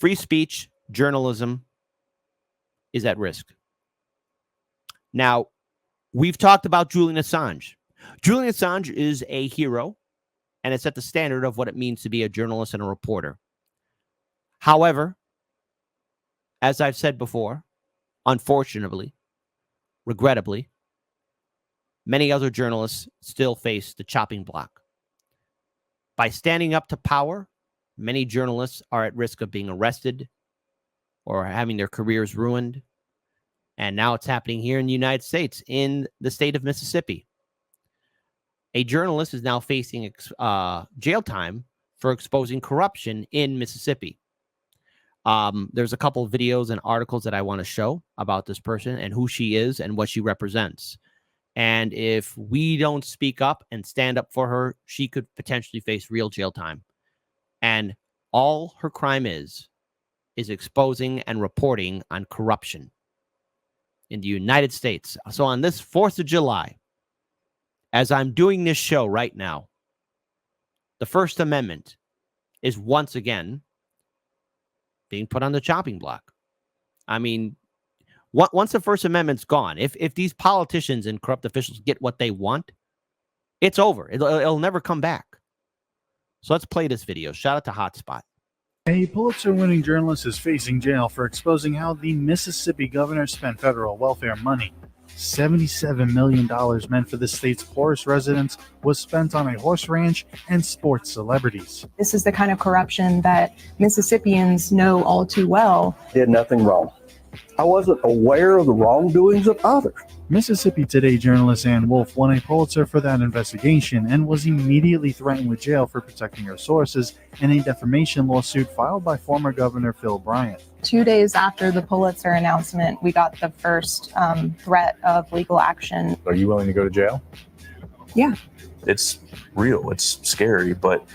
free speech, journalism is at risk. Now, we've talked about Julian Assange. Julian Assange is a hero, and it set the standard of what it means to be a journalist and a reporter. However, as I've said before, unfortunately, regrettably, many other journalists still face the chopping block. By standing up to power, many journalists are at risk of being arrested or having their careers ruined. And now it's happening here in the United States, in the state of Mississippi. A journalist is now facing jail time for exposing corruption in Mississippi. There's a couple of videos and articles that I want to show about this person and who she is and what she represents. And if we don't speak up and stand up for her, she could potentially face real jail time. And all her crime is exposing and reporting on corruption in the United States. So on this 4th of July, as I'm doing this show right now, the First Amendment is once again being put on the chopping block. I mean, once the First Amendment's gone, if these politicians and corrupt officials get what they want, it's over. It'll never come back. So let's play this video. Shout out to Hotspot. A Pulitzer-winning journalist is facing jail for exposing how the Mississippi governor spent federal welfare money. $77 million meant for the state's poorest residents was spent on a horse ranch and sports celebrities. This is the kind of corruption that Mississippians know all too well. Did nothing wrong. I wasn't aware of the wrongdoings of others. Mississippi Today journalist Ann Wolf won a Pulitzer for that investigation and was immediately threatened with jail for protecting her sources in a defamation lawsuit filed by former Governor Phil Bryant. 2 days after the Pulitzer announcement, we got the first threat of legal action. Are you willing to go to jail? Yeah. It's real. It's scary, but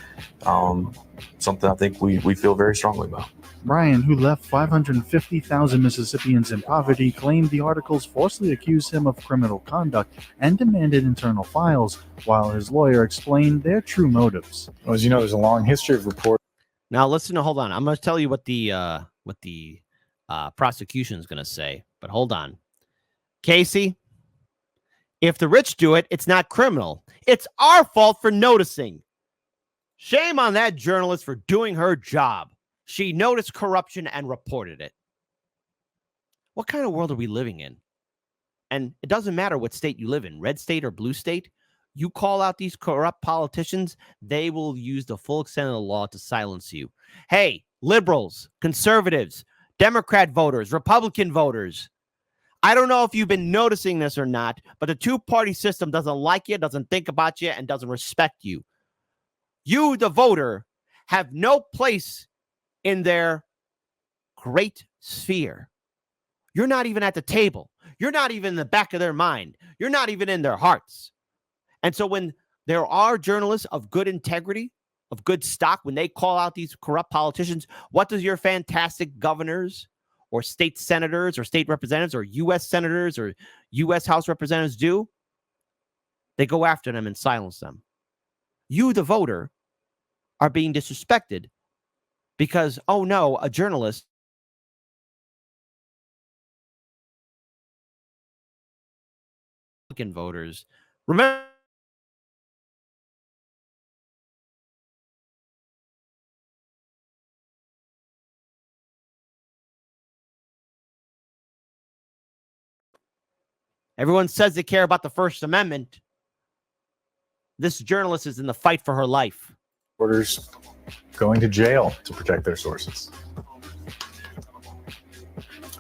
something I think we feel very strongly about. Bryant, who left 550,000 Mississippians in poverty, claimed the articles falsely accused him of criminal conduct and demanded internal files, while his lawyer explained their true motives. Well, as you know, there's a long history of reporting. Now, listen. Hold on. I'm going to tell you what the prosecution is going to say. But hold on, Casey. If the rich do it, it's not criminal. It's our fault for noticing. Shame on that journalist for doing her job. She noticed corruption and reported it. What kind of world are we living in? And it doesn't matter what state you live in, red state or blue state. You call out these corrupt politicians, they will use the full extent of the law to silence you. Hey, liberals, conservatives, Democrat voters, Republican voters. I don't know if you've been noticing this or not, but the two-party system doesn't like you, doesn't think about you, and doesn't respect you. You, the voter, have no place in their great sphere. You're not even at the table. You're not even in the back of their mind. You're not even in their hearts. And so when there are journalists of good integrity, of good stock, when they call out these corrupt politicians, what does your fantastic governors or state senators or state representatives or U.S. senators or U.S. House representatives do? They go after them and silence them. You, the voter, are being disrespected because, oh no, a journalist voters. Remember, everyone says they care about the First Amendment. This journalist is in the fight for her life. Reporters going to jail to protect their sources.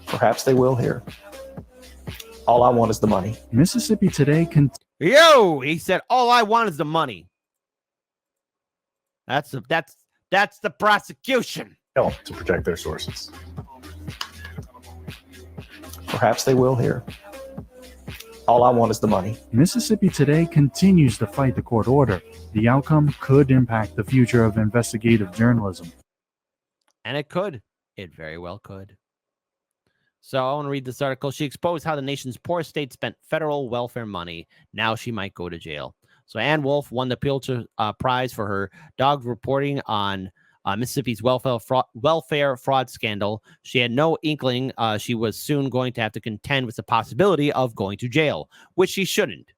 Perhaps they will here. All I want is the money. Mississippi Today he said, all I want is the money. That's the prosecution. Jail to protect their sources. Perhaps they will here. All I want is the money. Mississippi Today continues to fight the court order. The outcome could impact the future of investigative journalism. And it could. It very well could. So I want to read this article. She exposed how the nation's poorest state spent federal welfare money. Now she might go to jail. So Ann Wolf won the Pulitzer Prize for her dog reporting on Mississippi's welfare fraud scandal. She had no inkling she was soon going to have to contend with the possibility of going to jail, which she shouldn't.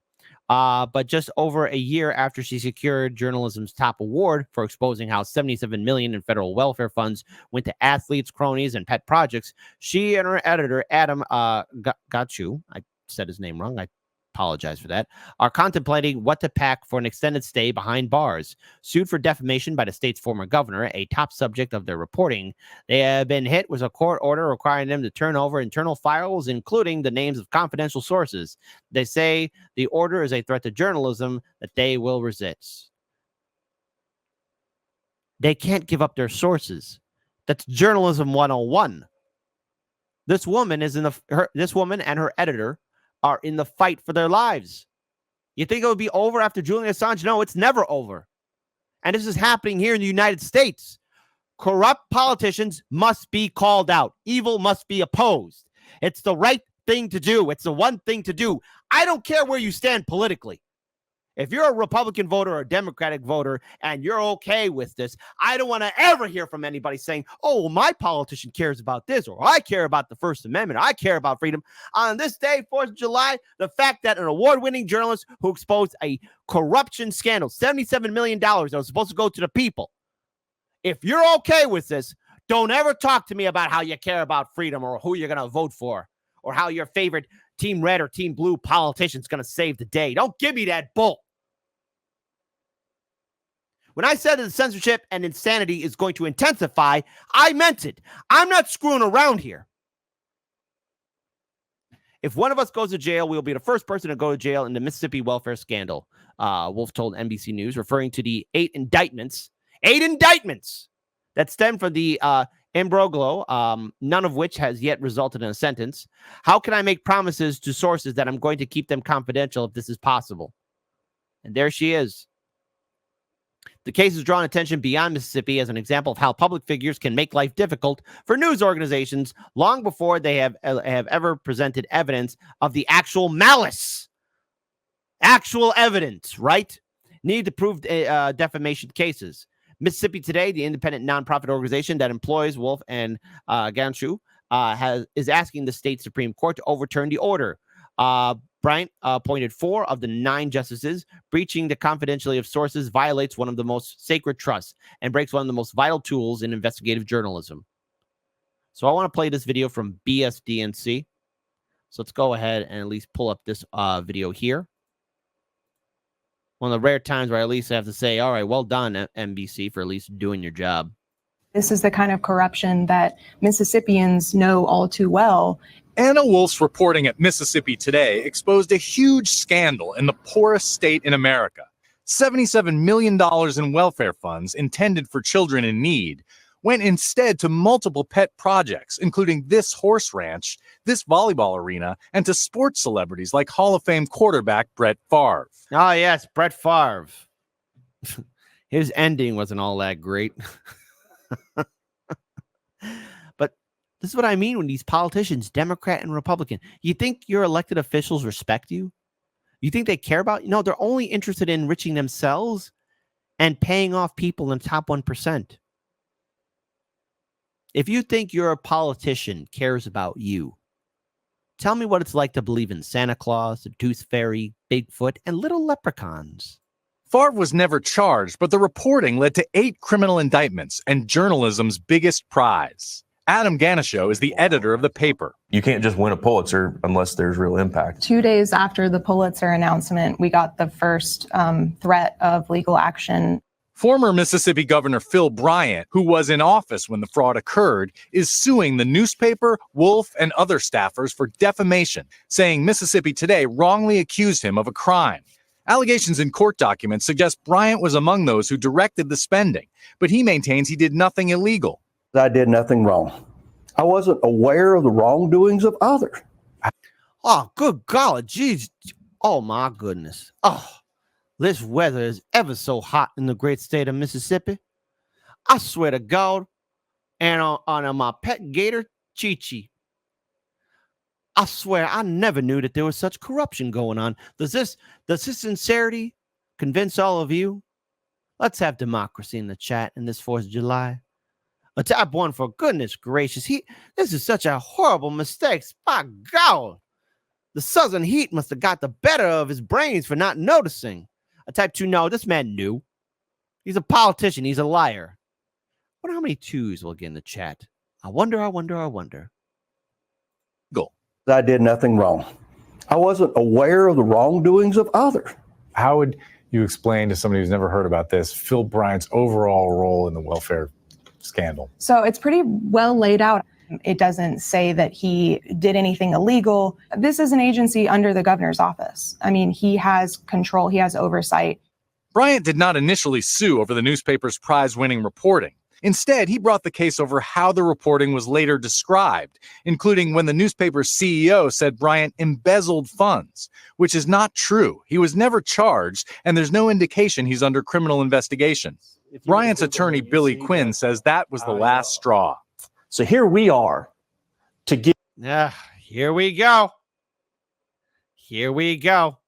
But just over a year after she secured journalism's top award for exposing how $77 million in federal welfare funds went to athletes, cronies, and pet projects, she and her editor, Adam Gachu, I said his name wrong, I apologize for that, are contemplating what to pack for an extended stay behind bars. Sued for defamation by the state's former governor, a top subject of their reporting, they have been hit with a court order requiring them to turn over internal files, including the names of confidential sources. They say the order is a threat to journalism that they will resist. They can't give up their sources. That's journalism 101. This woman and her editor are in the fight for their lives. You think it would be over after Julian Assange? No, it's never over. And this is happening here in the United States. Corrupt politicians must be called out. Evil must be opposed. It's the right thing to do. It's the one thing to do. I don't care where you stand politically. If you're a Republican voter or a Democratic voter and you're okay with this, I don't want to ever hear from anybody saying, oh, well, my politician cares about this, or I care about the First Amendment, or I care about freedom. On this day, 4th of July, the fact that an award-winning journalist who exposed a corruption scandal, $77 million that was supposed to go to the people, if you're okay with this, don't ever talk to me about how you care about freedom or who you're going to vote for or how your favorite Team Red or Team Blue politician is going to save the day. Don't give me that bull. When I said that the censorship and insanity is going to intensify, I meant it. I'm not screwing around here. If one of us goes to jail, we'll be the first person to go to jail in the Mississippi welfare scandal, Wolf told NBC News, referring to the 8 indictments that stem from the imbroglio, none of which has yet resulted in a sentence. How can I make promises to sources that I'm going to keep them confidential if this is possible? And there she is. The case has drawn attention beyond Mississippi as an example of how public figures can make life difficult for news organizations long before they have ever presented evidence of the actual malice. Actual evidence, right? Need to prove defamation cases. Mississippi Today, the independent nonprofit organization that employs Wolf and Ganshu, is asking the state Supreme Court to overturn the order. Bryant appointed 4 of the 9 justices. Breaching the confidentiality of sources violates one of the most sacred trusts and breaks one of the most vital tools in investigative journalism. So I want to play this video from BSDNC. So let's go ahead and at least pull up this video here. One of the rare times where I at least have to say, all right, well done, NBC, for at least doing your job. This is the kind of corruption that Mississippians know all too well. Anna Wolf's reporting at Mississippi Today exposed a huge scandal in the poorest state in America. $77 million in welfare funds intended for children in need went instead to multiple pet projects, including this horse ranch, this volleyball arena, and to sports celebrities like Hall of Fame quarterback Brett Favre. Oh, yes, Brett Favre. His ending wasn't all that great. But this is what I mean when these politicians, Democrat and Republican, you think your elected officials respect you? You think they care about you? No, they're only interested in enriching themselves and paying off people in the top 1%. If you think your politician cares about you, tell me what it's like to believe in Santa Claus, the Tooth Fairy, Bigfoot, and little leprechauns. Favre was never charged, but the reporting led to 8 criminal indictments and journalism's biggest prize. Adam Ganeshow is the editor of the paper. You can't just win a Pulitzer unless there's real impact. 2 days after the Pulitzer announcement, we got the first threat of legal action. Former Mississippi Governor Phil Bryant, who was in office when the fraud occurred, is suing the newspaper, Wolf, and other staffers for defamation, saying Mississippi Today wrongly accused him of a crime. Allegations in court documents suggest Bryant was among those who directed the spending, but he maintains he did nothing illegal. I did nothing wrong. I wasn't aware of the wrongdoings of others. Oh, good golly, geez. Oh, my goodness. Oh, this weather is ever so hot in the great state of Mississippi. I swear to God, and on my pet gator, Chi-Chi. I swear I never knew that there was such corruption going on. Does this sincerity convince all of you Let's have democracy in the chat in this 4th of July. A top one, for goodness gracious. This is such a horrible mistake. My God. The southern heat must have got the better of his brains for not noticing. A type 2, no, this man knew. He's a politician. He's a liar. I wonder how many 2s we'll get in the chat. I wonder. Go. I did nothing wrong. I wasn't aware of the wrongdoings of others. How would you explain to somebody who's never heard about this, Phil Bryant's overall role in the welfare scandal? So it's pretty well laid out. It doesn't say that he did anything illegal. This is an agency under the governor's office. I mean, he has control, he has oversight. Bryant did not initially sue over the newspaper's prize-winning reporting. Instead, he brought the case over how the reporting was later described, including when the newspaper's CEO said Bryant embezzled funds, which is not true. He was never charged, and there's no indication he's under criminal investigation. Bryant's attorney, Billy Quinn, says that was the last straw. So here we are to give Here we go. Here we go.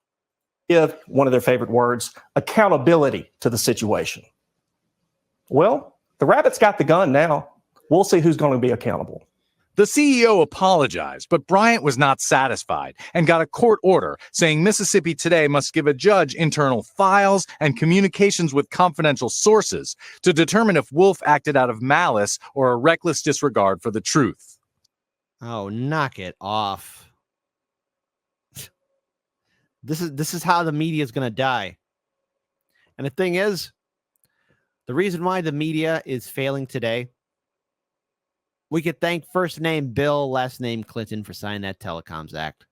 one of their favorite words, accountability to the situation. Well, the rabbit's got the gun now. We'll see who's going to be accountable. The CEO apologized, but Bryant was not satisfied and got a court order saying Mississippi Today must give a judge internal files and communications with confidential sources to determine if Wolf acted out of malice or a reckless disregard for the truth. Oh, knock it off. This is how the media is going to die. And the thing is, the reason why the media is failing today, we could thank first name Bill, last name Clinton for signing that Telecoms Act.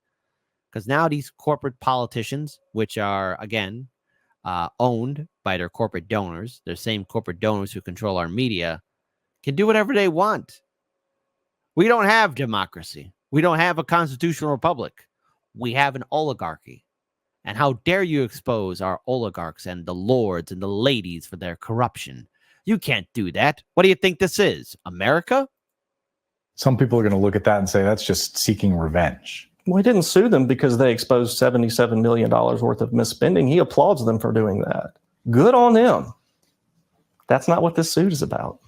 Because now these corporate politicians, which are, again, owned by their corporate donors, their same corporate donors who control our media, can do whatever they want. We don't have democracy. We don't have a constitutional republic. We have an oligarchy. And how dare you expose our oligarchs and the lords and the ladies for their corruption? You can't do that. What do you think this is? America? Some people are going to look at that and say that's just seeking revenge. Well, he didn't sue them because they exposed $77 million worth of misspending. He applauds them for doing that. Good on them. That's not what this suit is about.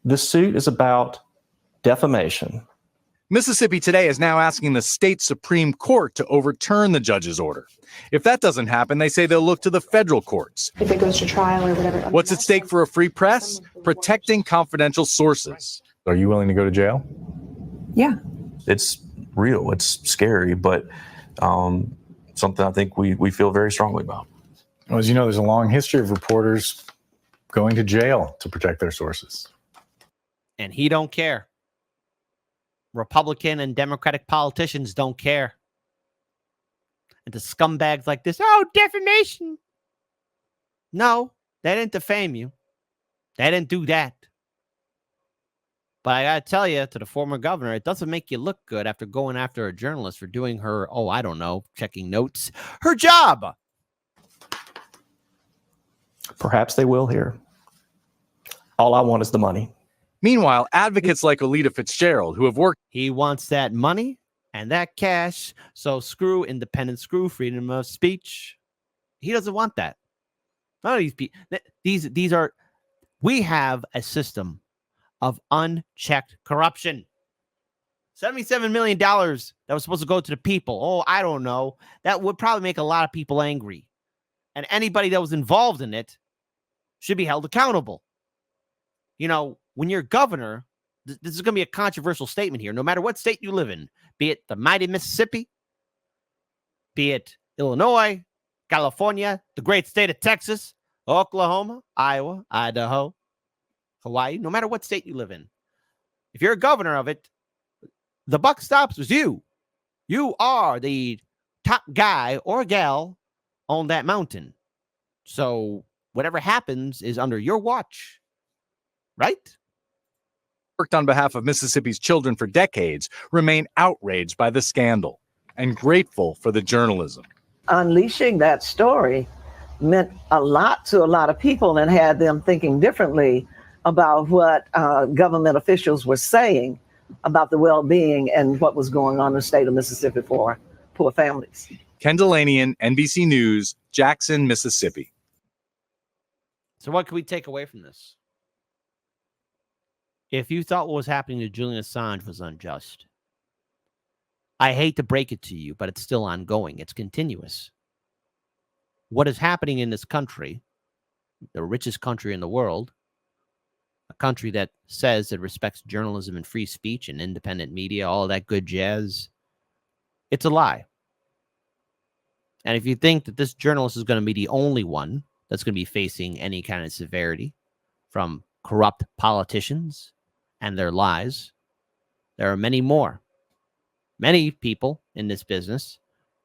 This suit is about defamation. Mississippi Today is now asking the state Supreme Court to overturn the judge's order. If that doesn't happen, they say they'll look to the federal courts. If it goes to trial or whatever. What's at stake for a free press? Protecting confidential sources. Are you willing to go to jail? Yeah. It's real. It's scary, but something I think we feel very strongly about. Well, as you know, there's a long history of reporters going to jail to protect their sources. And he don't care. Republican and Democratic politicians don't care. And the scumbags like this, oh, defamation. No, they didn't defame you. They didn't do that. But I got to tell you, to the former governor, it doesn't make you look good after going after a journalist for doing her, I don't know, checking notes, her job. Perhaps they will here. All I want is the money. Meanwhile, advocates like Alita Fitzgerald, who have worked... He wants that money and that cash, so screw independent, screw freedom of speech. He doesn't want that. None of these people, these are, we have a system of unchecked corruption. $77 million that was supposed to go to the people. Oh, I don't know. That would probably make a lot of people angry. And anybody that was involved in it should be held accountable. You know, when you're governor, this is going to be a controversial statement here. No matter what state you live in, be it the mighty Mississippi, be it Illinois, California, the great state of Texas, Oklahoma, Iowa, Idaho, Hawaii, no matter what state you live in. If you're a governor of it, the buck stops with you. You are the top guy or gal on that mountain. So whatever happens is under your watch. Right? Worked on behalf of Mississippi's children for decades, remain outraged by the scandal and grateful for the journalism. Unleashing that story meant a lot to a lot of people and had them thinking differently about what government officials were saying about the well-being and what was going on in the state of Mississippi for poor families. Ken Delanian, NBC News, Jackson, Mississippi. So what can we take away from this? If you thought what was happening to Julian Assange was unjust, I hate to break it to you, but it's still ongoing. It's continuous. What is happening in this country, the richest country in the world, a country that says it respects journalism and free speech and independent media, all that good jazz, it's a lie. And if you think that this journalist is going to be the only one that's going to be facing any kind of severity from corrupt politicians and their lies, there are many more. Many people in this business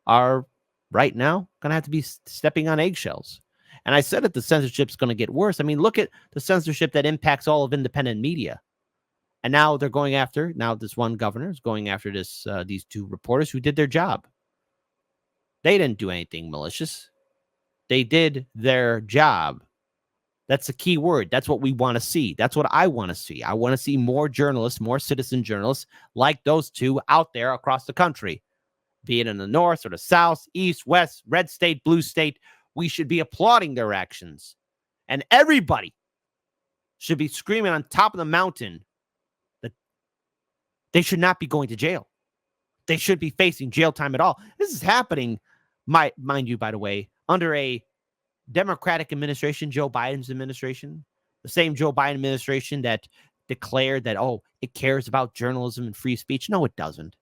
are right now going to have to be stepping on eggshells. And I said that the censorship's going to get worse. I mean, look at the censorship that impacts all of independent media. And now they're going after, now this one governor is going after these two reporters who did their job. They didn't do anything malicious. They did their job. That's the key word. That's what we want to see. That's what I want to see. I want to see more journalists, more citizen journalists like those two out there across the country, be it in the north or the south, east, west, red state, blue state. We should be applauding their actions. And everybody should be screaming on top of the mountain that they should not be going to jail. They should be facing jail time at all. This is happening, mind you, by the way, under a Democratic administration, Joe Biden's administration, the same Joe Biden administration that declared that, oh, it cares about journalism and free speech. No, it doesn't.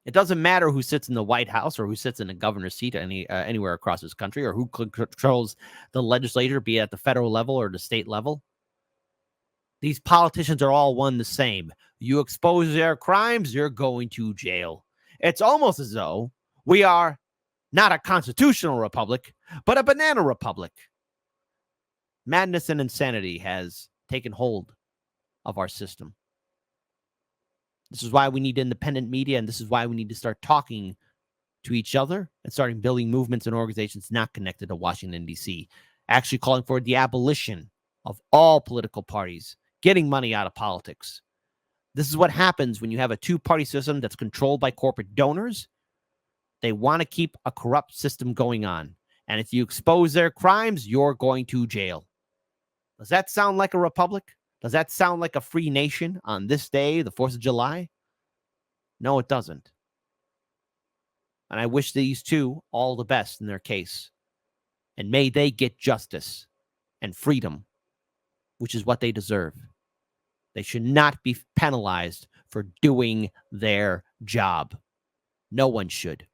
It doesn't matter who sits in the White House or who sits in the governor's seat anywhere across this country or who controls the legislature, be it at the federal level or the state level. These politicians are all one the same. You expose their crimes, you're going to jail. It's almost as though we are not a constitutional republic, but a banana republic. Madness and insanity has taken hold of our system. This is why we need independent media, and this is why we need to start talking to each other and starting building movements and organizations not connected to Washington, D.C., actually calling for the abolition of all political parties, getting money out of politics. This is what happens when you have a two-party system that's controlled by corporate donors. They want to keep a corrupt system going on. And if you expose their crimes, you're going to jail. Does that sound like a republic? Does that sound like a free nation on this day, the 4th of July? No, it doesn't. And I wish these two all the best in their case. And may they get justice and freedom, which is what they deserve. They should not be penalized for doing their job. No one should.